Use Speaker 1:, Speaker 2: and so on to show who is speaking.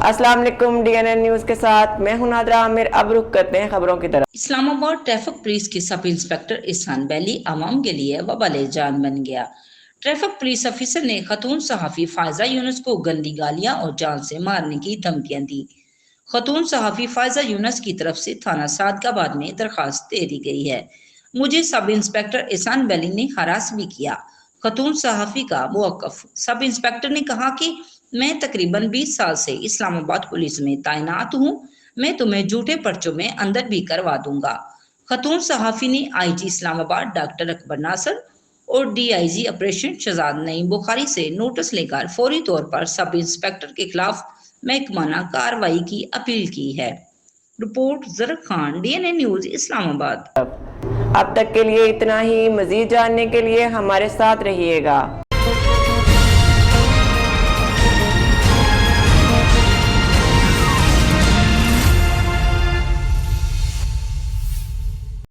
Speaker 1: अस्सलाम वालेकुम। DNN news के साथ मैं हूं नादरा आमिर। अब रुख करते हैं खबरों की तरफ।
Speaker 2: इस्लामाबाद ट्रैफिक पुलिस के सब इंस्पेक्टर इहसान बैली आवाम के लिए वबाले जान बन गया। ट्रैफिक पुलिस ऑफिसर ने खतून सहाफी फायजा यूनुस को गंदी गालियां और जान से मारने की धमकियां दी। खतून सहाफी फायजा यूनुस की तरफ से थाना सादकाबाद में दरखास्त दे दी गई है। मुझे सब इंस्पेक्टर इहसान बैली ने हरास भी किया। खतून सहाफी का मौक़िफ़। सब इंस्पेक्टर ने कहा कि मैं तकरीबन 20 साल से इस्लामाबाद पुलिस में तैनात हूँ। मैं तुम्हें झूठे पर्चों में अंदर भी करवा दूंगा। खतून सहाफी ने आईजी इस्लामाबाद डॉक्टर अकबर नासर और डीआईजी ऑपरेशन शहजाद नईम बुखारी से नोटिस लेकर फौरी तौर पर सब इंस्पेक्टर के खिलाफ महकमाना कार्रवाई की अपील की है। Report Zarak Khan, DNA news, Islamabad.
Speaker 1: अब तक के लिए इतना ही। मजीद जानने के लिए हमारे साथ रहिएगा।